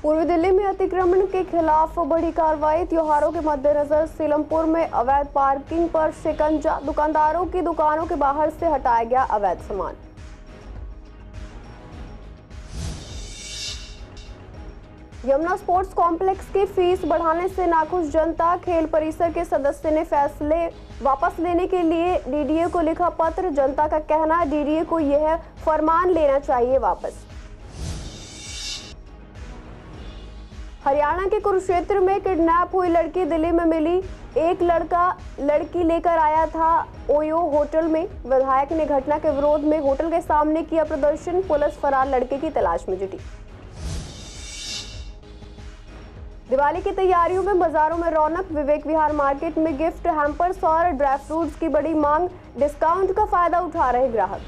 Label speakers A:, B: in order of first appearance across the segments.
A: पूर्वी दिल्ली में अतिक्रमण के खिलाफ बड़ी कार्रवाई। त्योहारों के मद्देनजर सीलमपुर में अवैध पार्किंग पर शिकंजा। दुकानदारों की दुकानों के बाहर से हटाया गया अवैध सामान। यमुना स्पोर्ट्स कॉम्प्लेक्स की फीस बढ़ाने से नाखुश जनता। खेल परिसर के सदस्य ने फैसले वापस लेने के लिए डीडीए को लिखा पत्र। जनता का कहना है डीडीए को यह फरमान लेना चाहिए वापस। हरियाणा के कुरुक्षेत्र में किडनैप हुई लड़की दिल्ली में मिली। एक लड़का लड़की लेकर आया था ओयो होटल में। विधायक ने घटना के विरोध में होटल के सामने किया प्रदर्शन। पुलिस फरार लड़के की तलाश में जुटी। दिवाली की तैयारियों में बाजारों में रौनक। विवेक विहार मार्केट में गिफ्ट हैम्पर्स और ड्राई फ्रूट्स की बड़ी मांग। डिस्काउंट का फायदा उठा रहे ग्राहक।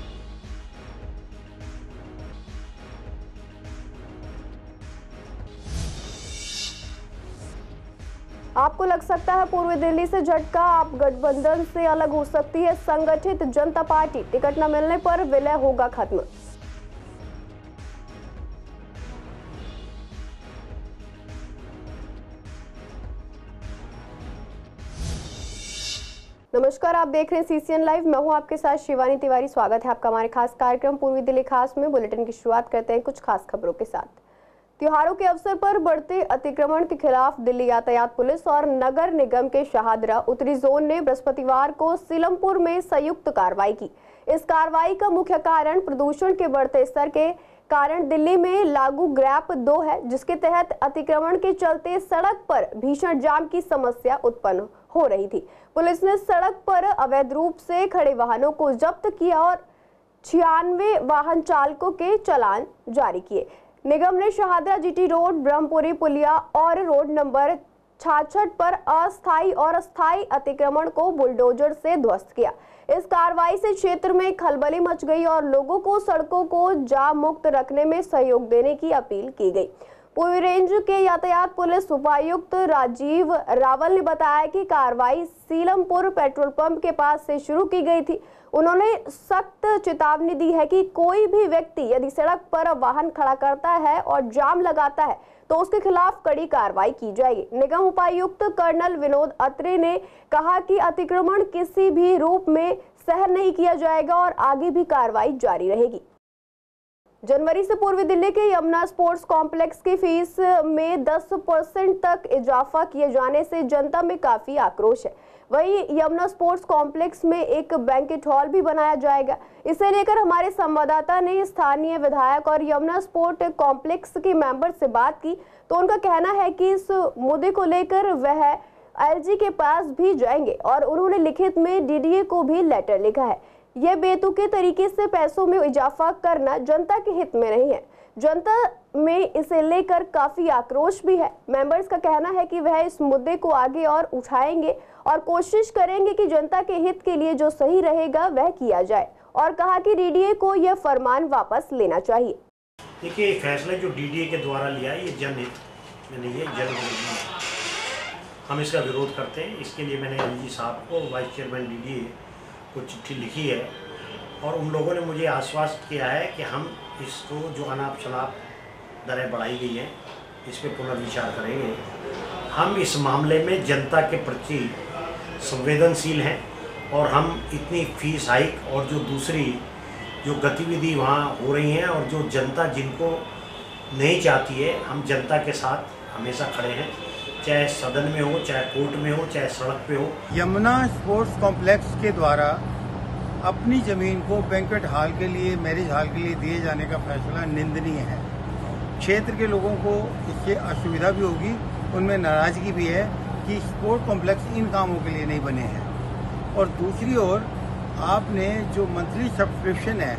A: आपको लग सकता है पूर्वी दिल्ली से झटका। आप गठबंधन से अलग हो सकती है संगठित जनता पार्टी। टिकट न मिलने पर विलय होगा खत्म। नमस्कार, आप देख रहे हैं सीसीएन लाइव। मैं हूं आपके साथ शिवानी तिवारी। स्वागत है आपका हमारे खास कार्यक्रम पूर्वी दिल्ली खास में। बुलेटिन की शुरुआत करते हैं कुछ खास खबरों के साथ। त्योहारों के अवसर पर बढ़ते अतिक्रमण के खिलाफ दिल्ली यातायात पुलिस और नगर निगम के शाहदरा उत्तरी जोन ने बृहस्पतिवार को सीलमपुर में संयुक्त कार्रवाई की। इस कार्रवाई का मुख्य कारण प्रदूषण के बढ़ते स्तर के कारण दिल्ली में लागू ग्रैप 2 है, जिसके तहत अतिक्रमण के चलते सड़क पर भीषण जाम की समस्या उत्पन्न हो रही थी। पुलिस ने सड़क पर अवैध रूप से खड़े वाहनों को जब्त किया और 96 वाहन चालकों के चालान जारी किए। निगम ने शाहदरा जीटी रोड, ब्रह्मपुरी पुलिया और रोड नंबर 66 पर अस्थायी और स्थायी अतिक्रमण को बुलडोजर से ध्वस्त किया। इस कार्रवाई से क्षेत्र में खलबली मच गई और लोगों को सड़कों को जाम मुक्त रखने में सहयोग देने की अपील की गई। पूर्वी रेंज के यातायात पुलिस उपायुक्त राजीव रावल ने बताया कि कार्रवाई सीलमपुर पेट्रोल पंप के पास से शुरू की गई थी। उन्होंने सख्त चेतावनी दी है कि कोई भी व्यक्ति यदि सड़क पर वाहन खड़ा करता है और जाम लगाता है तो उसके खिलाफ कड़ी कार्रवाई की जाएगी। निगम उपायुक्त कर्नल विनोद अत्रे ने कहा कि अतिक्रमण किसी भी रूप में सहन नहीं किया जाएगा और आगे भी कार्रवाई जारी रहेगी। जनवरी से पूर्वी दिल्ली के यमुना स्पोर्ट्स कॉम्प्लेक्स की फीस में 10% तक इजाफा किए जाने से जनता में काफी आक्रोश है। वहीं यमुना स्पोर्ट्स कॉम्प्लेक्स में एक बैंकेट हॉल भी बनाया जाएगा। इसे लेकर हमारे संवाददाता ने स्थानीय विधायक और यमुना स्पोर्ट कॉम्प्लेक्स के मेंबर से बात की, तो उनका कहना है कि इस मुद्दे को लेकर वह एलजी के पास भी जाएंगे और उन्होंने लिखित में डीडीए को भी लेटर लिखा है। यह बेतुके तरीके से पैसों में इजाफा करना जनता के हित में नहीं है। जनता में इसे लेकर काफी आक्रोश भी है। मेंबर्स का कहना है कि वह इस मुद्दे को आगे और उठाएंगे और कोशिश करेंगे कि जनता के हित के लिए जो सही रहेगा वह किया जाए, और कहा कि डीडीए को यह फरमान वापस लेना चाहिए।
B: देखिए, ये फैसला जो डीडीए के द्वारा लिया है ये जनहित में नहीं है, जनविरोधी है। हम इसका विरोध करते हैं। इसके लिए मैंने एलजी साहब को, वाइस चेयरमैन डीडीए को चिट्ठी लिखी है और उन लोगों ने मुझे आश्वस्त किया है कि हम इसको जो अनाप शनाप दरें बढ़ाई गई हैं इस पर पुनर्विचार करेंगे। हम इस मामले में जनता के प्रति संवेदनशील हैं और हम इतनी फीस हाइक और जो दूसरी जो गतिविधि वहाँ हो रही हैं और जो जनता जिनको नहीं चाहती है, हम जनता के साथ हमेशा खड़े हैं, चाहे सदन में हो, चाहे कोर्ट में हो, चाहे सड़क पे हो।
C: यमुना स्पोर्ट्स कॉम्प्लेक्स के द्वारा अपनी जमीन को बैंक्वेट हॉल के लिए, मैरिज हॉल के लिए दिए जाने का फैसला निंदनीय है। क्षेत्र के लोगों को इससे असुविधा भी होगी, उनमें नाराजगी भी है कि स्पोर्ट कॉम्प्लेक्स इन कामों के लिए नहीं बने हैं। और दूसरी ओर आपने जो मंथली सब्सक्रिप्शन है,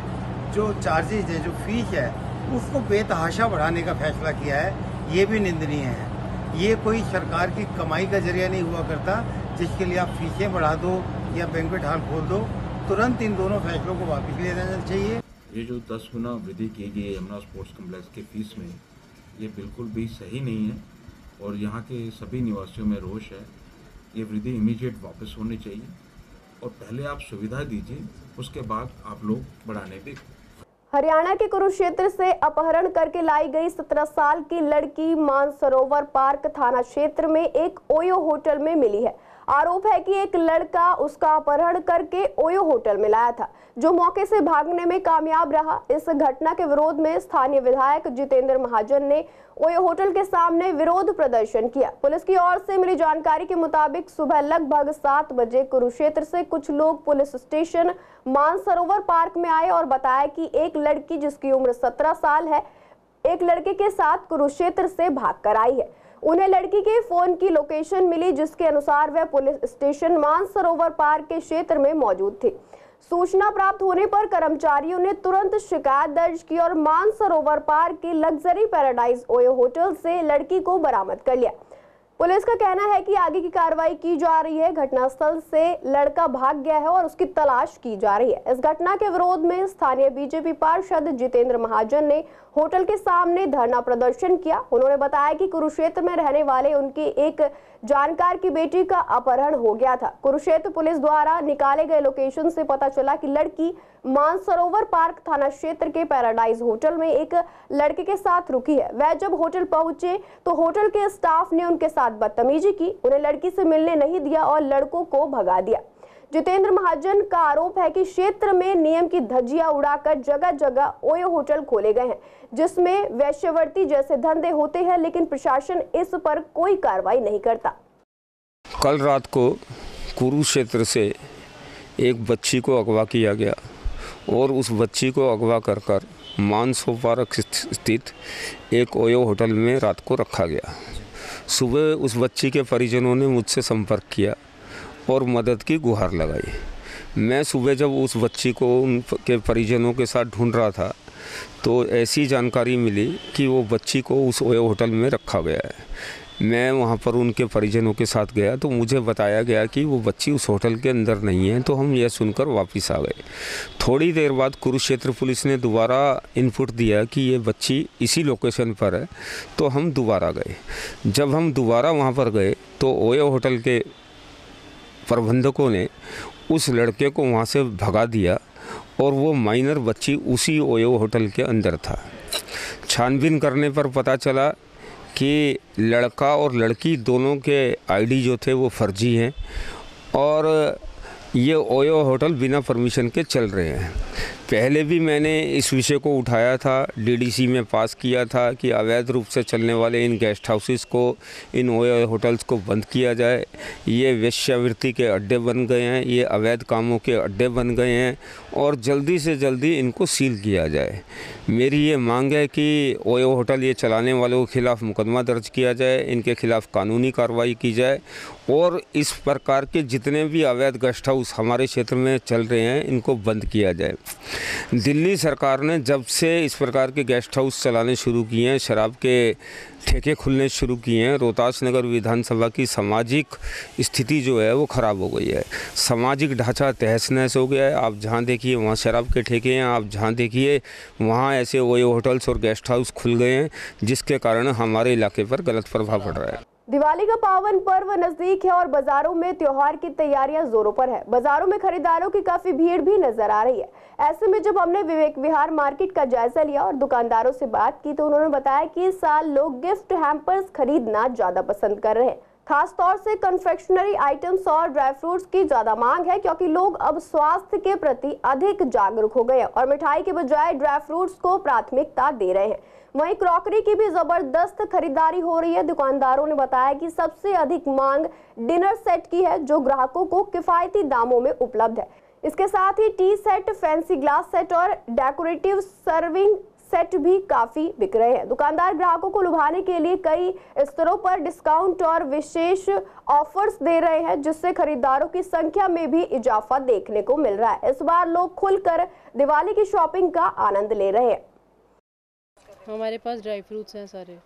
C: जो चार्जेज है, जो फीस है, उसको बेतहाशा बढ़ाने का फैसला किया है, ये भी निंदनीय है। ये कोई सरकार की कमाई का जरिया नहीं हुआ करता जिसके लिए आप फीसें बढ़ा दो या बैंक्वेट हॉल खोल दो। तुरंत इन दोनों फैसलों को वापस ले लेना चाहिए।
D: ये जो 10 गुना वृद्धि की गई है यमुना स्पोर्ट्स कॉम्प्लेक्स के फीस में, ये बिल्कुल भी सही नहीं है और यहाँ के सभी निवासियों में रोष है। ये वृद्धि इमीडिएट वापस होनी चाहिए और पहले आप सुविधा दीजिए, उसके बाद आप लोग बढ़ाने दें।
A: हरियाणा के कुरुक्षेत्र से अपहरण करके लाई गई 17 साल की लड़की मानसरोवर पार्क थाना क्षेत्र में एक ओयो होटल में मिली है। आरोप है कि एक लड़का उसका अपहरण करके ओयो होटल में लाया था, जो मौके से भागने में कामयाब रहा। इस घटना के विरोध में स्थानीय विधायक जितेंद्र महाजन ने ओयो होटल के सामने विरोध प्रदर्शन किया। पुलिस की ओर से मिली जानकारी के मुताबिक सुबह लगभग 7 बजे कुरुक्षेत्र से कुछ लोग पुलिस स्टेशन मानसरोवर पार्क में आए और बताया कि एक लड़की जिसकी उम्र 17 साल है, एक लड़के के साथ कुरुक्षेत्र से भागकर आई है। उन्हें लड़की के फोन की लोकेशन मिली, जिसके अनुसार वह पुलिस स्टेशन मानसरोवर पार्क के क्षेत्र में मौजूद थी। सूचना प्राप्त होने पर कर्मचारियों ने तुरंत शिकायत दर्ज की और मानसरोवर पार्क की लग्जरी पैराडाइज ओयो होटल से लड़की को बरामद कर लिया। पुलिस का कहना है कि आगे की कार्रवाई की जा रही है। घटनास्थल से लड़का भाग गया है और उसकी तलाश की जा रही है। इस घटना के विरोध में स्थानीय बीजेपी पार्षद जितेंद्र महाजन ने होटल के सामने धरना प्रदर्शन किया। उन्होंने बताया कि कुरुक्षेत्र में रहने वाले उनके एक जानकार की बेटी का अपहरण हो गया था। कुरुक्षेत्र पुलिस द्वारा निकाले गए लोकेशन से पता चला कि लड़की मानसरोवर पार्क थाना क्षेत्र के पैराडाइज होटल में एक लड़के के साथ रुकी है। वह जब होटल पहुंचे तो होटल के स्टाफ ने उनके साथ बदतमीजी की, उन्हें लड़की से मिलने नहीं दिया और लड़कों को भगा दिया। जितेंद्र महाजन का आरोप है कि क्षेत्र में नियम की धज्जियां उड़ाकर जगह जगह ओयो होटल खोले गए हैं, जिसमें वैश्यवृत्ति जैसे धंधे होते हैं, लेकिन प्रशासन इस पर कोई कार्रवाई नहीं करता।
E: कल रात को कुरुक्षेत्र से एक बच्ची को अगवा किया गया और उस बच्ची को अगवा कर मानसरोवर पार्क स्थित एक ओयो होटल में रात को रखा गया। सुबह उस बच्ची के परिजनों ने मुझसे संपर्क किया और मदद की गुहार लगाई। मैं सुबह जब उस बच्ची को उनके परिजनों के साथ ढूंढ रहा था तो ऐसी जानकारी मिली कि वो बच्ची को उस ओयो होटल में रखा गया है। मैं वहाँ पर उनके परिजनों के साथ गया तो मुझे बताया गया कि वो बच्ची उस होटल के अंदर नहीं है, तो हम यह सुनकर वापस आ गए। थोड़ी देर बाद कुरुक्षेत्र पुलिस ने दोबारा इनपुट दिया कि ये बच्ची इसी लोकेशन पर है, तो हम दोबारा गए। जब हम दोबारा वहाँ पर गए तो ओयो होटल के प्रबंधकों ने उस लड़के को वहाँ से भगा दिया और वो माइनर बच्ची उसी ओयो होटल के अंदर था। छानबीन करने पर पता चला कि लड़का और लड़की दोनों के आईडी जो थे वो फर्जी हैं और ये ओयो होटल बिना परमिशन के चल रहे हैं। पहले भी मैंने इस विषय को उठाया था, डीडीसी में पास किया था कि अवैध रूप से चलने वाले इन गेस्ट हाउसेस को, इन ओयो होटल्स को बंद किया जाए। ये वेश्यावृत्ति के अड्डे बन गए हैं, ये अवैध कामों के अड्डे बन गए हैं और जल्दी से जल्दी इनको सील किया जाए। मेरी ये मांग है कि ओयो होटल ये चलाने वालों के खिलाफ़ मुकदमा दर्ज किया जाए, इनके खिलाफ़ कानूनी कार्रवाई की जाए और इस प्रकार के जितने भी अवैध गेस्ट हाउस हमारे क्षेत्र में चल रहे हैं इनको बंद किया जाए। दिल्ली सरकार ने जब से इस प्रकार के गेस्ट हाउस चलाने शुरू किए हैं, शराब के ठेके खुलने शुरू किए हैं, रोहतास नगर विधानसभा की सामाजिक स्थिति जो है वो ख़राब हो गई है। सामाजिक ढांचा तहस नहस हो गया है। आप जहाँ देखिए वहाँ शराब के ठेके हैं, आप जहाँ देखिए वहाँ ऐसे ओयो होटल्स और गेस्ट हाउस खुल गए हैं, जिसके कारण हमारे इलाके पर गलत प्रभाव पड़ रहा है।
A: दिवाली का पावन पर्व नजदीक है और बाजारों में त्योहार की तैयारियां जोरों पर है। बाजारों में खरीदारों की काफी भीड़ भी नजर आ रही है। ऐसे में जब हमने विवेक विहार मार्केट का जायजा लिया और दुकानदारों से बात की तो उन्होंने बताया कि इस साल लोग गिफ्ट हैम्पर्स खरीदना ज्यादा पसंद कर रहे हैं। खास तौर से कन्फेक्शनरी आइटम्स और ड्राई फ्रूट्स की ज्यादा मांग है, क्योंकि लोग अब स्वास्थ्य के प्रति अधिक जागरूक हो गए हैं और मिठाई के बजाय ड्राई फ्रूट्स को प्राथमिकता दे रहे हैं। वहीं क्रॉकरी की भी जबरदस्त खरीदारी हो रही है। दुकानदारों ने बताया कि सबसे अधिक मांग डिनर सेट की है, जो ग्राहकों को किफायती दामों में उपलब्ध है। इसके साथ ही tea set, fancy glass set और डेकोरेटिव सर्विंग सेट भी काफी बिक रहे हैं। दुकानदार ग्राहकों को लुभाने के लिए कई स्तरों पर डिस्काउंट और विशेष ऑफर्स दे रहे हैं, जिससे खरीदारों की संख्या में भी इजाफा देखने को मिल रहा है। इस बार लोग खुलकर दिवाली की शॉपिंग का आनंद ले रहे हैं।
F: हमारे पास ड्राई फ्रूट्स हैं सारे,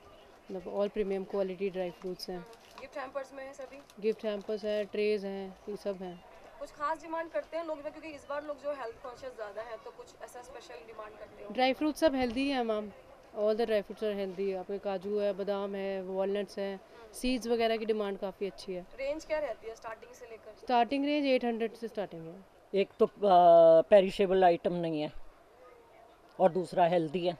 F: मतलब all premium quality dry fruits हैं।
G: गिफ्ट हैम्पर्स में है सभी?
F: गिफ्ट हैम्पर्स हैं, ट्रेज हैं, ये सब हैं।
G: कुछ खास डिमांड करते हैं लोग, क्योंकि इस बार लोग जो हेल्थ कॉन्शियस ज़्यादा है, तो कुछ ऐसा स्पेशल डिमांड करते हो?
F: ड्राई फ्रूट्स सब हेल्दी हैं ma'am, all the dry fruits are healthy. आपके काजू है, बादाम है, वॉलनट्स हैं, सीड्स वगैरह की डिमांड काफ़ी अच्छी है।
G: रेंज क्या रहती है स्टार्टिंग से लेकर?
F: स्टार्टिंग रेंज 800 से स्टार्टिंग है।
H: एक तो पेरिशेबल आइटम नहीं है, और दूसरा हेल्दी है।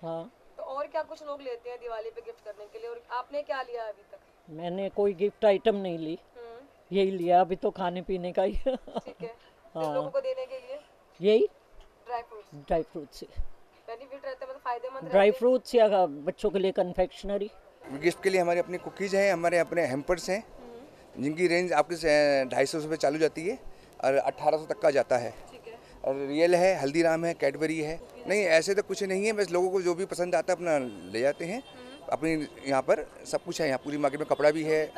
H: हाँ।
G: तो और क्या कुछ लोग लेते हैं दिवाली पे गिफ्ट करने के लिए, और आपने क्या लिया अभी तक?
H: मैंने कोई गिफ्ट आइटम नहीं ली, यही लिया अभी तो खाने पीने का ही।
G: ठीक है।
H: हाँ।
G: लोगों को देने के लिए
H: यही
G: ड्राई फ्रूट्स
H: से
G: बेनिफिट रहता है, मतलब फायदेमंद
H: ड्राई फ्रूट्स या बच्चों के लिए कन्फेक्शनरी।
I: गिफ्ट के लिए हमारे अपने कुकीज़ हैं, हमारे अपने हैम्पर्स हैं, जिनकी रेंज आपके 250 से चालू जाती है और 1800 तक का जाता है। और रियल है, हल्दीराम है, कैडबरी है। नहीं ऐसे तो कुछ नहीं है, बस लोगों को जो भी पसंद आता है अपना ले जाते हैं। अपनी यहाँ पर सब कुछ है, यहाँ पूरी मार्केट में कपड़ा भी है।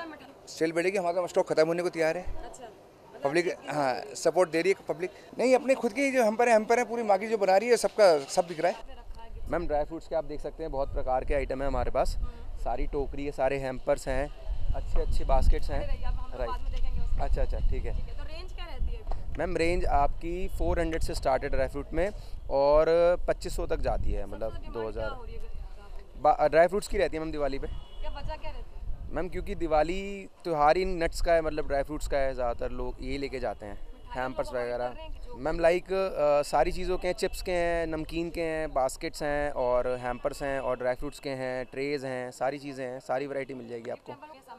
I: सेल बढ़ेगी, हमारा स्टॉक खत्म होने को तैयार है। पब्लिक हाँ सपोर्ट दे रही है पब्लिक। नहीं अपने खुद की जो हैम्पर है पूरी मार्केट जो बना रही है, सबका सब दिख रहा है।
J: मैम ड्राई फ्रूट्स के आप देख सकते हैं बहुत प्रकार के आइटम हैं हमारे पास। सारी टोकरी है, सारे हैम्पर्स हैं, अच्छे बास्केट्स हैं। राइट, अच्छा ठीक है।
G: तो रेंज क्या रहती है?
J: मैम रेंज आपकी 400 से स्टार्ट है ड्राई फ्रूट में और 2500 तक जाती है, मतलब 2000 ड्राई फ्रूट्स की रहती है मैम दिवाली पे।
G: क्या वजह क्या रहती है?
J: मैम क्योंकि दिवाली त्यौहार ही नट्स का है, मतलब ड्राई फ्रूट्स का है, ज़्यादातर लोग यही लेके जाते हैं, हैम्पर्स वगैरह। मैम लाइक सारी चीज़ों के हैं, चिप्स के हैं, नमकीन के हैं, बास्केट्स हैं और हैम्पर्स हैं और ड्राई फ्रूट्स के हैं, ट्रेज़ हैं, सारी चीज़ें हैं, सारी वैरायटी मिल जाएगी आपको।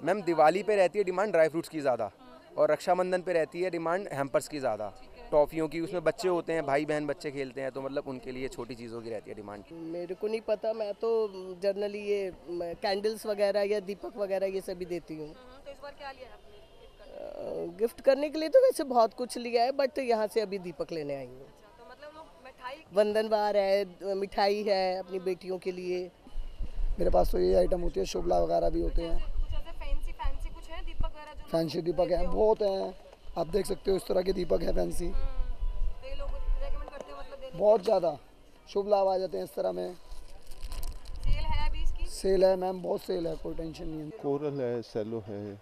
J: मैम दिवाली पे रहती है डिमांड ड्राई फ्रूट्स की ज़्यादा और रक्षाबंधन पे रहती है डिमांड हैम्पर्स की ज़्यादा, टॉफ़ियों की। उसमें बच्चे होते हैं, भाई बहन बच्चे खेलते हैं, तो मतलब उनके लिए छोटी चीज़ों की रहती है डिमांड।
K: मेरे को नहीं पता, मैं तो जनरली ये कैंडल्स वगैरह या दीपक वगैरह ये सभी देती हूँ।
G: तो इस बार क्या लिया आपने
K: गिफ्ट करने के लिए? तो वैसे बहुत कुछ लिया है, बट यहाँ से अभी दीपक लेने आई हूँ।
G: तो मतलब लोग मिठाई,
K: वंदनवार है, मिठाई है अपनी बेटियों के लिए।
L: मेरे पास तो ये आइटम होती है, शुभला वगैरह भी होते हैं।
G: कुछ ऐसे फैंसी कुछ है दीपक वगैरह जो
L: फैंसी दीपक हैं, बहुत हैं, आप देख सकते हो इस तरह के दीपक है फैंसी।
G: तो ये लोग रेकमेंड करते हैं मतलब देने?
L: बहुत ज़्यादा शुभ लाभ आ जाते हैं इस तरह में।
G: सेल है अभी इसकी?
L: सेल है मैम, बहुत सेल है, कोई टेंशन नहीं है।
M: कोरल है, सेलो है,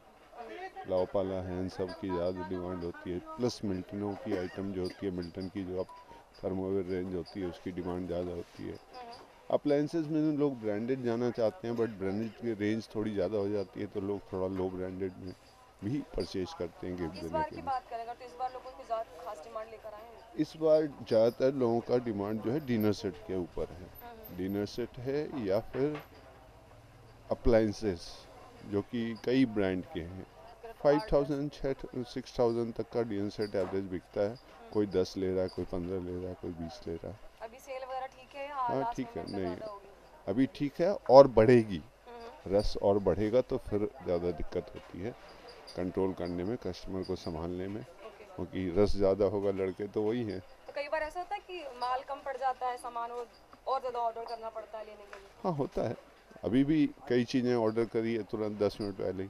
M: लाओपाला है, इन सब की ज़्यादा डिमांड होती है। प्लस मिल्टनों की आइटम जो होती है, मिल्टन की जो आप थर्मोवेल रेंज होती है उसकी डिमांड ज़्यादा होती है। अप्लायंसेस में लोग ब्रांडेड जाना चाहते हैं, बट ब्रांडेड की रेंज थोड़ी ज़्यादा हो जाती है, तो लोग थोड़ा लो ब्रांडेड में भी परचेज करते हैं गिफ्ट देने के लिए।
G: बात करेंगे तो इस बार लोगों को ज़्यादा खास डिमांड लेकर आए हैं।
M: इस बार ज़्यादातर लोगों का डिमांड जो है डिनर सेट के ऊपर है। डिनर सेट है या फिर अप्लायंसेस जो कि कई ब्रांड के हैं। 5000-6000 तक का डिनर सेट एवरेज बिकता है। कोई 10 ले रहा है, कोई 15 ले रहा है, कोई 20 ले रहा है।
G: अभी सेल वगैरह ठीक है?
M: हाँ ठीक है, नहीं अभी ठीक है और बढ़ेगी। रस और बढ़ेगा तो फिर ज़्यादा दिक्कत होती है कंट्रोल करने में, कस्टमर को संभालने में, क्योंकि रस ज़्यादा होगा लड़के तो वही हैं।
G: तो कई बार ऐसा होता है कि माल कम पड़ जाता है, सामान और ज़्यादा ऑर्डर करना पड़ता है लेने के लिए।
M: हाँ होता है, अभी भी कई चीज़ें ऑर्डर करी है तुरंत 10 मिनट पहले ही,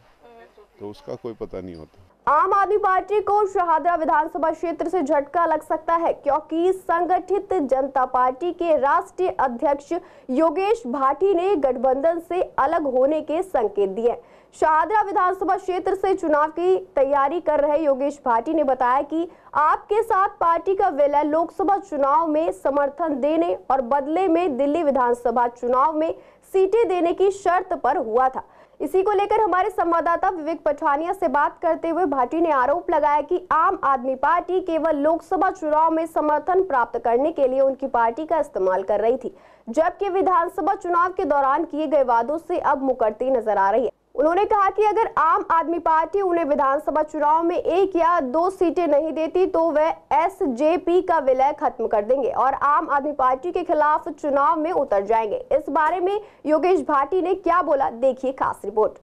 M: तो उसका कोई पता नहीं होता।
A: आम आदमी पार्टी को शाहदरा विधानसभा क्षेत्र से झटका लग सकता है, क्योंकि संगठित जनता पार्टी के राष्ट्रीय अध्यक्ष योगेश भाटी ने गठबंधन से अलग होने के संकेत दिए। शाहदरा विधानसभा क्षेत्र से चुनाव की तैयारी कर रहे योगेश भाटी ने बताया कि आपके साथ पार्टी का विलय लोकसभा चुनाव में समर्थन देने और बदले में दिल्ली विधानसभा चुनाव में सीटें देने की शर्त पर हुआ था। इसी को लेकर हमारे संवाददाता विवेक पठानिया से बात करते हुए भाटी ने आरोप लगाया कि आम आदमी पार्टी केवल लोकसभा चुनाव में समर्थन प्राप्त करने के लिए उनकी पार्टी का इस्तेमाल कर रही थी, जबकि विधानसभा चुनाव के दौरान किए गए वादों से अब मुकरती नजर आ रही है। उन्होंने कहा कि अगर आम आदमी पार्टी उन्हें विधानसभा चुनाव में 1 या 2 सीटें नहीं देती तो वह एसजेपी का विलय खत्म कर देंगे और आम आदमी पार्टी के खिलाफ चुनाव में उतर जाएंगे। इस बारे में योगेश भाटी ने क्या बोला, देखिए खास रिपोर्ट।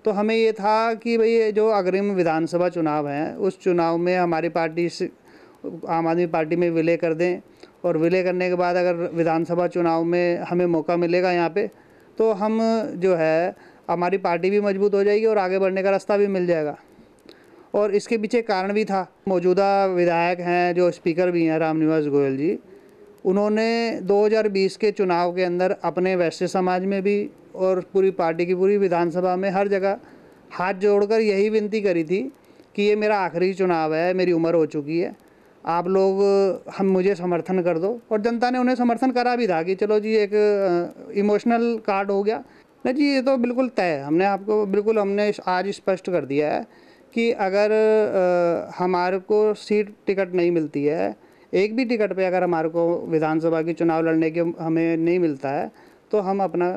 N: तो हमें ये था कि भाई जो अग्रिम विधानसभा चुनाव है उस चुनाव में हमारी पार्टी से आम आदमी पार्टी में विलय कर दें, और विलय करने के बाद अगर विधानसभा चुनाव में हमें मौका मिलेगा यहाँ पे, तो हम जो है हमारी पार्टी भी मजबूत हो जाएगी और आगे बढ़ने का रास्ता भी मिल जाएगा। और इसके पीछे कारण भी था। मौजूदा विधायक हैं जो स्पीकर भी हैं रामनिवास गोयल जी, उन्होंने 2020 के चुनाव के अंदर अपने वैश्य समाज में भी और पूरी पार्टी की पूरी विधानसभा में हर जगह हाथ जोड़कर यही विनती करी थी कि ये मेरा आखिरी चुनाव है, मेरी उम्र हो चुकी है, आप लोग हम मुझे समर्थन कर दो। और जनता ने उन्हें समर्थन करा भी था कि चलो जी एक इमोशनल कार्ड हो गया। नहीं जी, ये तो बिल्कुल तय है, हमने आज स्पष्ट कर दिया है कि अगर हमारे को सीट टिकट नहीं मिलती है एक भी टिकट पे अगर हमारे को विधानसभा की चुनाव लड़ने के हमें नहीं मिलता है तो हम अपना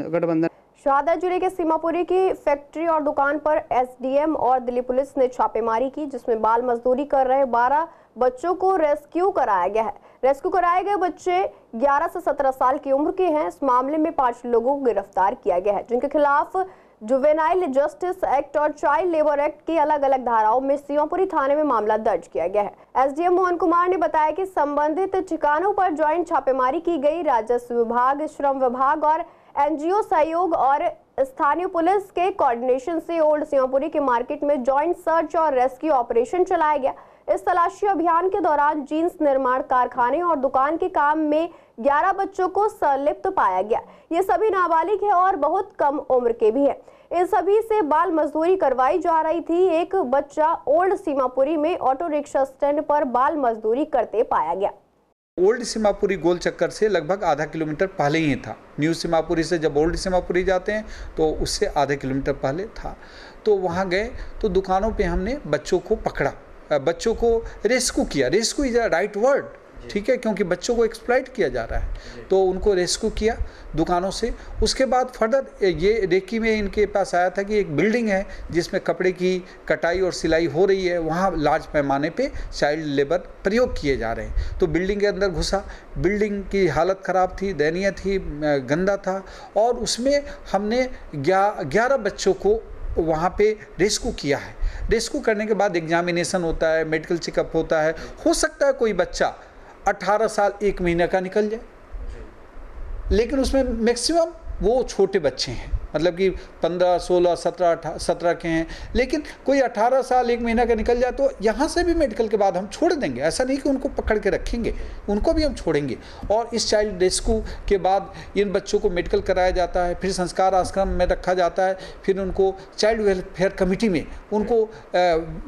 N: गठबंधन।
A: शहादा जिले के सीमापुरी की फैक्ट्री और दुकान पर एसडीएम और दिल्ली पुलिस ने छापेमारी की, जिसमें बाल मजदूरी कर रहे 12 बच्चों को रेस्क्यू कराया गया है। रेस्क्यू कराए गए बच्चे 11 से 17 साल की उम्र के हैं। इस मामले में 5 लोगों को गिरफ्तार किया गया है, जिनके खिलाफ जुवेनाइल जस्टिस एक्ट और चाइल्ड लेबर एक्ट की अलग अलग धाराओं में सीमापुरी थाने में मामला दर्ज किया गया है। एसडीएम मोहन कुमार ने बताया कि संबंधित ठिकानों पर ज्वाइंट छापेमारी की गई। राजस्व विभाग, श्रम विभाग और एनजीओ सहयोग और स्थानीय पुलिस के कोऑर्डिनेशन से ओल्ड सीमापुरी के मार्केट में ज्वाइंट सर्च और रेस्क्यू ऑपरेशन चलाया गया। इस तलाशी अभियान के दौरान जींस निर्माण कारखाने और दुकान के काम में 11 बच्चों को संलिप्त पाया गया। ये सभी नाबालिग हैं और बहुत कम उम्र के भी हैं। इन सभी से बाल मजदूरी करवाई जा रही थी। एक बच्चा ओल्ड सीमापुरी में ऑटो रिक्शा स्टैंड पर बाल मजदूरी करते पाया गया।
O: ओल्ड सीमापुरी गोल चक्कर से लगभग आधा किलोमीटर पहले ही था। न्यू सीमापुरी से जब ओल्ड सीमापुरी जाते हैं तो उससे आधे किलोमीटर पहले था। तो वहाँ गए तो दुकानों पे हमने बच्चों को पकड़ा, बच्चों को रेस्क्यू किया। Rescue is a right word, ठीक है, क्योंकि बच्चों को एक्सप्लॉइट किया जा रहा है। तो उनको रेस्क्यू किया दुकानों से। उसके बाद फर्दर ये रेकी में इनके पास आया था कि एक बिल्डिंग है जिसमें कपड़े की कटाई और सिलाई हो रही है, वहाँ लार्ज पैमाने पे चाइल्ड लेबर प्रयोग किए जा रहे हैं। तो बिल्डिंग के अंदर घुसा। बिल्डिंग की हालत ख़राब थी, दयनीय थी, गंदा था, और उसमें हमने 11 बच्चों को वहाँ पे रेस्क्यू किया है। रेस्क्यू करने के बाद एग्जामिनेशन होता है, मेडिकल चेकअप होता है। हो सकता है कोई बच्चा 18 साल 1 महीने का निकल जाए, लेकिन उसमें मैक्सिमम वो छोटे बच्चे हैं, मतलब कि 15, 16, 17 के हैं। लेकिन कोई 18 साल 1 महीना का निकल जाए तो यहाँ से भी मेडिकल के बाद हम छोड़ देंगे। ऐसा नहीं कि उनको पकड़ के रखेंगे, उनको भी हम छोड़ेंगे। और इस चाइल्ड रेस्क्यू के बाद इन बच्चों को मेडिकल कराया जाता है, फिर संस्कार आश्रम में रखा जाता है, फिर उनको चाइल्ड वेलफेयर कमेटी में उनको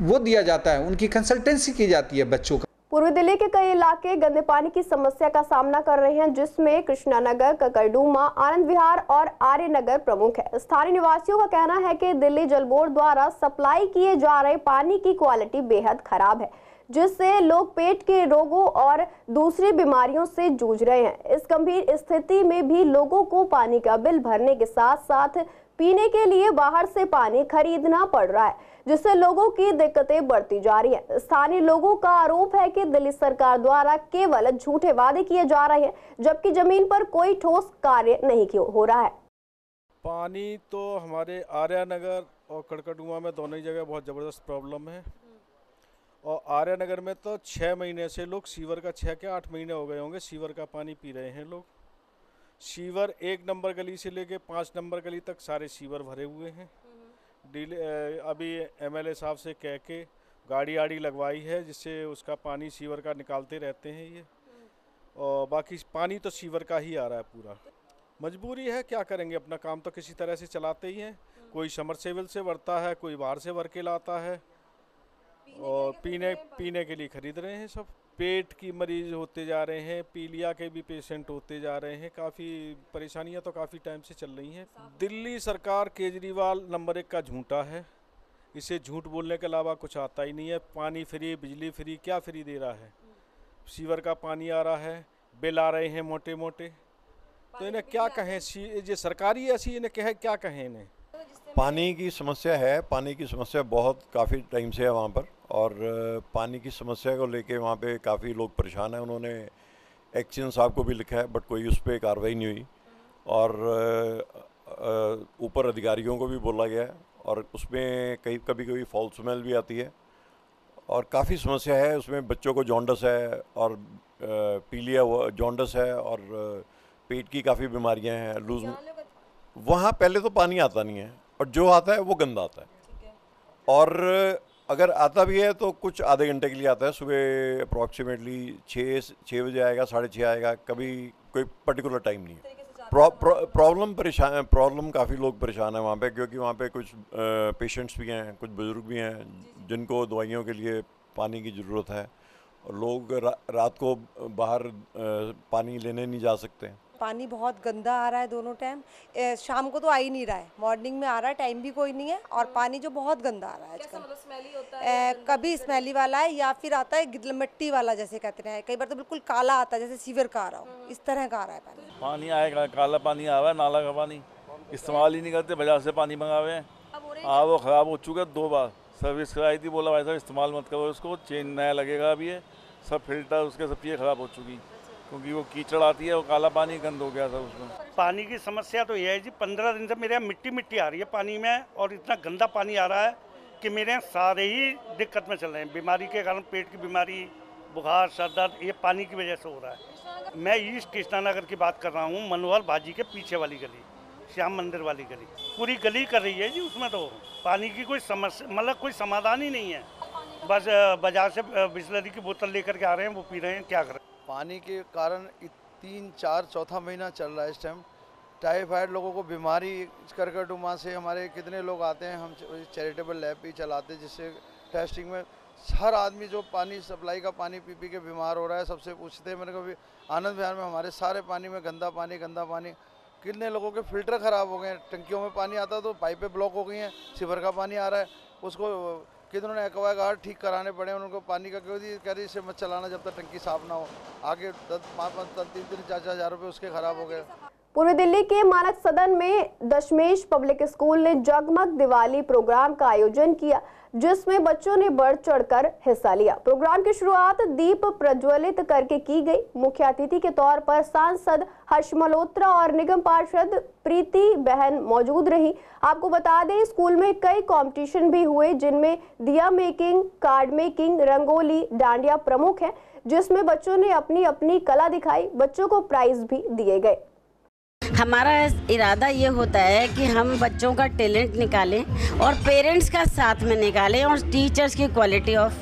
O: वो दिया जाता है, उनकी कंसल्टेंसी की जाती है बच्चों का।
A: पूर्वी दिल्ली के कई इलाके गंदे पानी की समस्या का सामना कर रहे हैं, जिसमें कृष्णानगर, ककरडूमा, आनंद विहार और आर्य नगर प्रमुख है। स्थानीय निवासियों का कहना है कि दिल्ली जल बोर्ड द्वारा सप्लाई किए जा रहे पानी की क्वालिटी बेहद खराब है, जिससे लोग पेट के रोगों और दूसरी बीमारियों से जूझ रहे हैं। इस गंभीर स्थिति में भी लोगों को पानी का बिल भरने के साथ साथ पीने के लिए बाहर से पानी खरीदना पड़ रहा है, जिससे लोगों की दिक्कतें बढ़ती जा रही हैं। स्थानीय लोगों का आरोप है कि दिल्ली सरकार द्वारा केवल झूठे वादे किए जा रहे हैं, जबकि जमीन पर कोई ठोस कार्य नहीं हो रहा है।
P: पानी तो हमारे आर्य नगर और कड़कड़ुआ में दोनों ही जगह बहुत ज़बरदस्त प्रॉब्लम है। और आर्य नगर में तो 6 महीने से लोग सीवर का 6 के 8 महीने हो गए होंगे सीवर का पानी पी रहे हैं लोग। सीवर 1 नंबर गली से लेके 5 नंबर गली तक सारे सीवर भरे हुए हैं। अभी एमएलए साहब से कह के गाड़ी आड़ी लगवाई है, जिससे उसका पानी सीवर का निकालते रहते हैं ये। और बाकी पानी तो सीवर का ही आ रहा है पूरा। मजबूरी है, क्या करेंगे, अपना काम तो किसी तरह से चलाते ही हैं। कोई समरसेबल से भरता है, कोई बाहर से भर के लाता है, और पीने के लिए खरीद रहे हैं सब। पेट की मरीज होते जा रहे हैं, पीलिया के भी पेशेंट होते जा रहे हैं। काफ़ी परेशानियां तो काफ़ी टाइम से चल रही हैं। दिल्ली सरकार केजरीवाल नंबर 1 का झूठा है। इसे झूठ बोलने के अलावा कुछ आता ही नहीं है। पानी फ्री, बिजली फ्री, क्या फ्री दे रहा है? सीवर का पानी आ रहा है, बिल आ रहे हैं मोटे मोटे। तो इन्हें क्या कहें, ये सरकारी ऐसी इन्हें क्या कहें इन्हें।
Q: पानी की समस्या है, पानी की समस्या बहुत काफ़ी टाइम से है वहाँ पर, और पानी की समस्या को लेके वहाँ पे काफ़ी लोग परेशान हैं। उन्होंने एक्शन साहब को भी लिखा है, बट कोई उस पर कार्रवाई नहीं हुई, और ऊपर अधिकारियों को भी बोला गया है, और उसमें कभी कभी फॉल स्मेल भी आती है, और काफ़ी समस्या है। उसमें बच्चों को जॉन्डस है, और पीलिया जॉन्डस है, और पेट की काफ़ी बीमारियाँ हैं, लूज। वहाँ पहले तो पानी आता नहीं है, और जो आता है वो गंदा आता है, और अगर आता भी है तो कुछ आधे घंटे के लिए आता है। सुबह अप्रॉक्सीमेटली 6 बजे आएगा, 6:30 आएगा, कभी कोई पर्टिकुलर टाइम नहीं है। प्रॉब्लम काफ़ी लोग परेशान हैं वहाँ पे, क्योंकि वहाँ पे कुछ पेशेंट्स भी हैं, कुछ बुज़ुर्ग भी हैं जिनको दवाइयों के लिए पानी की ज़रूरत है, और लोग रात को बाहर पानी लेने नहीं जा सकते।
R: पानी बहुत गंदा आ रहा है दोनों टाइम। शाम को तो आ ही नहीं रहा है, मॉर्निंग में आ रहा है, टाइम भी कोई नहीं है, और पानी जो बहुत गंदा आ रहा है आजकल।
G: स्मेली होता है?
R: कभी स्मेली वाला है या फिर आता है मिट्टी वाला जैसे कहते हैं, कई बार तो बिल्कुल काला आता है जैसे सीवर का आ रहा हो, इस तरह का आ रहा है पानी।
S: पानी आएगा, काला पानी आ रहा है, नाला का पानी इस्तेमाल ही नहीं करते, बाजार से पानी मंगावे हैं। हाँ वो ख़राब हो चुका है 2 बार, सर्विस कराई थी, बोला भाई साहब इस्तेमाल मत करो इसको, चेंज नया लगेगा। अभी ये सब फिल्टर उसके सब चीज़ें ख़राब हो चुकी, क्योंकि वो कीचड़ आती है, वो काला पानी गंद हो गया था उसमें।
T: पानी की समस्या तो यह है जी, 15 दिन से मेरे यहाँ मिट्टी आ रही है पानी में, और इतना गंदा पानी आ रहा है कि मेरे यहाँ सारे ही दिक्कत में चल रहे हैं। बीमारी के कारण, पेट की बीमारी, बुखार, सर दर्द, ये पानी की वजह से हो रहा है। मैं ईस्ट कृष्णा नगर की बात कर रहा हूँ, मनोहर भाजी के पीछे वाली गली, श्याम मंदिर वाली गली, पूरी गली कर रही है जी। उसमें तो पानी की कोई समस्या, मतलब कोई समाधान ही नहीं है। बस बाजार से बिस्लरी की बोतल लेकर के आ रहे हैं, वो पी रहे हैं, क्या करें।
U: पानी के कारण 3, 4, चौथा महीना चल रहा है इस टाइम। टाइफाइड लोगों को बीमारी, करकटुमा से हमारे कितने लोग आते हैं, हम चैरिटेबल लैब भी चलाते हैं, जिससे टेस्टिंग में हर आदमी जो पानी सप्लाई का पानी पी के बीमार हो रहा है, सबसे पूछते हैं। मैंने कभी आनंद विहार में हमारे सारे पानी में गंदा पानी, कितने लोगों के फिल्टर ख़राब हो गए हैं। टंकियों में पानी आता तो पाइपें ब्लॉक हो गई हैं, सीवर का पानी आ रहा है, उसको कितनों ने एक्वागार्ड ठीक कराने पड़े हैं उनको। पानी का क्यों कह रही इसे मत चलाना जब तक टंकी साफ ना हो। आगे 3-4 हज़ार रुपये उसके ख़राब हो गए।
A: पूर्वी दिल्ली के मानक सदन में दशमेश पब्लिक स्कूल ने जगमग दिवाली प्रोग्राम का आयोजन किया, जिसमें बच्चों ने बढ़ चढ़कर हिस्सा लिया। प्रोग्राम की शुरुआत दीप प्रज्वलित करके की गई। मुख्य अतिथि के तौर पर सांसद हर्ष मल्होत्रा और निगम पार्षद प्रीति बहन मौजूद रही। आपको बता दें, स्कूल में कई कंपटीशन भी हुए, जिनमें दिया making, card making, rangoli, dandiya प्रमुख हैं, जिसमें बच्चों ने अपनी अपनी कला दिखाई। बच्चों को प्राइज भी दिए गए।
V: हमारा इरादा ये होता है कि हम बच्चों का टैलेंट निकालें और पेरेंट्स का साथ में निकालें और टीचर्स की क्वालिटी ऑफ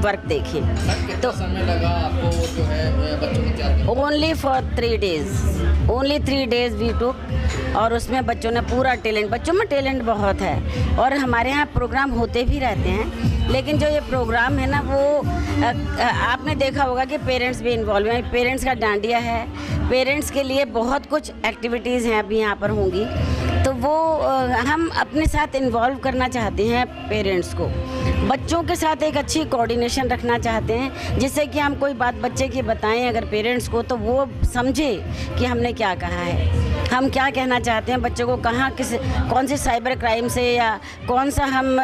V: वर्क देखें। तो समय लगा आपको जो है बच्चों को तैयार करने? Only for 3 days, only 3 days we took, और उसमें बच्चों ने पूरा टैलेंट, बच्चों में टैलेंट बहुत है। और हमारे यहाँ प्रोग्राम होते भी रहते हैं, लेकिन जो ये प्रोग्राम है ना, वो आपने देखा होगा कि पेरेंट्स भी इन्वॉल्व हैं। पेरेंट्स का डांडिया है, पेरेंट्स के लिए बहुत कुछ एक्टिविटीज़ हैं अभी यहाँ पर होंगी, तो वो हम अपने साथ इन्वॉल्व करना चाहते हैं पेरेंट्स को। बच्चों के साथ एक अच्छी कोऑर्डिनेशन रखना चाहते हैं, जिससे कि हम कोई बात बच्चे की बताएं अगर पेरेंट्स को, तो वो समझे कि हमने क्या कहा है, हम क्या कहना चाहते हैं बच्चों को, कहाँ कौन से साइबर क्राइम से या कौन सा हम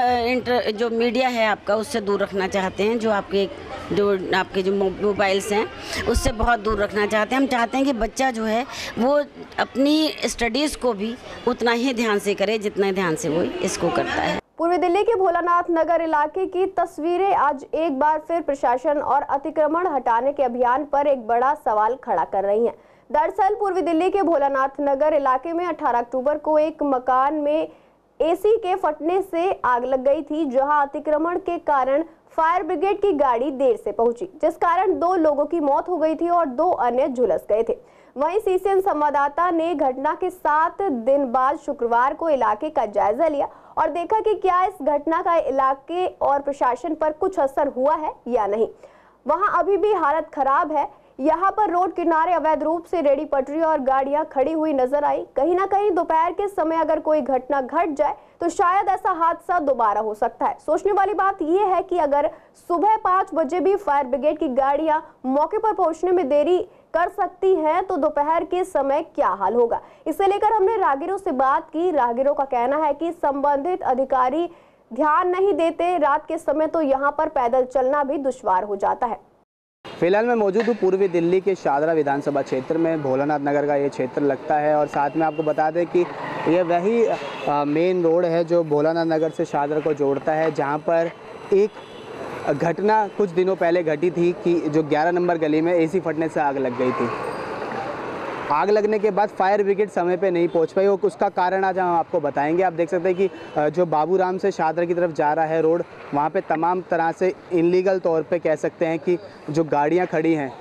V: जो मीडिया है आपका उससे दूर रखना चाहते हैं, जो आपके जो मोबाइल्स हैं उससे बहुत दूर रखना चाहते हैं। हम चाहते हैं कि बच्चा जो है वो अपनी स्टडीज़ को भी उतना ही ध्यान से करे जितना ध्यान से वो इसको करता है।
A: पूर्वी दिल्ली के भोलानाथ नगर इलाके की तस्वीरें आज एक बार फिर प्रशासन और अतिक्रमण हटाने के अभियान पर एक बड़ा सवाल खड़ा कर रही हैं। दरअसल पूर्वी दिल्ली के भोलानाथ नगर इलाके में 18 अक्टूबर को एक मकान में एसी के फटने से आग लग गई थी, जहां अतिक्रमण के कारण फायर ब्रिगेड की गाड़ी देर से पहुंची, जिस कारण 2 लोगों की मौत हो गई थी और 2 अन्य झुलस गए थे। वहीं सीसीएन संवाददाता ने घटना के 7 दिन बाद शुक्रवार को इलाके का जायजा लिया और देखा कि क्या इस घटना का इलाके और प्रशासन पर कुछ असर हुआ है या नहीं। वहां अभी भी हालत खराब है। यहाँ पर रोड किनारे अवैध रूप से रेडी पटरी और गाड़ियां खड़ी हुई नजर आई। कहीं ना कहीं दोपहर के समय अगर कोई घटना घट जाए तो शायद ऐसा हादसा दोबारा हो सकता है। सोचने वाली बात यह है कि अगर सुबह 5 बजे भी फायर ब्रिगेड की गाड़ियां मौके पर पहुंचने में देरी कर सकती हैं, तो दोपहर के समय क्या हाल होगा। इसे लेकर हमने राहगीरों से बात की। राहगीरों का कहना है कि संबंधित अधिकारी ध्यान नहीं देते। रात के समय तो यहाँ पर पैदल चलना भी दुश्वार हो जाता है।
W: फिलहाल मैं मौजूद हूँ पूर्वी दिल्ली के शादरा विधानसभा क्षेत्र में। भोलानाथ नगर का ये क्षेत्र लगता है और साथ में आपको बता दें कि ये वही मेन रोड है जो भोलानाथ नगर से शादरा को जोड़ता है, जहाँ पर एक घटना कुछ दिनों पहले घटी थी कि जो 11 नंबर गली में एसी फटने से आग लग गई थी। आग लगने के बाद फायर ब्रिगेड समय पे नहीं पहुंच पाई और उसका कारण आज हम आपको बताएंगे। आप देख सकते हैं कि जो बाबूराम से शादरा की तरफ जा रहा है रोड, वहाँ पे तमाम तरह से इनलीगल तौर पे कह सकते हैं कि जो गाड़ियाँ खड़ी हैं,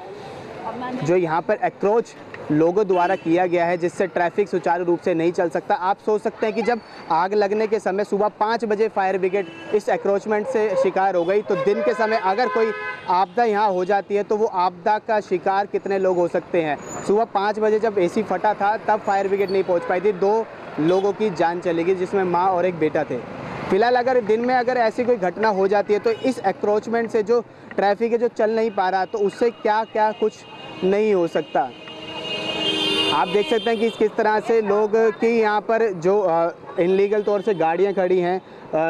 W: जो यहाँ पर अप्रोच लोगों द्वारा किया गया है, जिससे ट्रैफिक सुचारू रूप से नहीं चल सकता। आप सोच सकते हैं कि जब आग लगने के समय सुबह 5 बजे फायर ब्रिगेड इस एक्रोचमेंट से शिकार हो गई, तो दिन के समय अगर कोई आपदा यहाँ हो जाती है तो वो आपदा का शिकार कितने लोग हो सकते हैं। सुबह 5 बजे जब एसी फटा था तब फायर ब्रिगेड नहीं पहुँच पाई थी, 2 लोगों की जान चली गई, जिसमें माँ और एक बेटा थे। फिलहाल अगर दिन में अगर ऐसी कोई घटना हो जाती है तो इस एक्रोचमेंट से जो ट्रैफिक है जो चल नहीं पा रहा, तो उससे क्या क्या कुछ नहीं हो सकता। आप देख सकते हैं कि किस तरह से लोग की यहाँ पर जो इनलीगल तौर से गाड़ियाँ खड़ी हैं,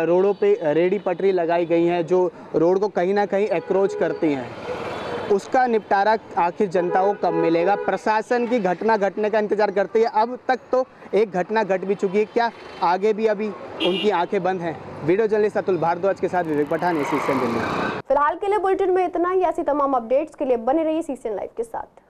W: रोडों पे रेडी पटरी लगाई गई हैं जो रोड को कहीं ना कहीं एक्रोच करती हैं, उसका निपटारा आखिर जनता को कब मिलेगा। प्रशासन की घटना घटने का इंतजार करती है। अब तक तो एक घटना घट भी चुकी है, क्या आगे भी अभी उनकी आंखें बंद हैं। वीडियो जर्नलिस्ट अतुल भारद्वाज के साथ विवेक पठान, सीसीएन दिल्ली।
A: फिलहाल के लिए बुलेटिन में इतना ही। ऐसी तमाम अपडेट्स के लिए बने रहिए सीसीएन लाइव के साथ।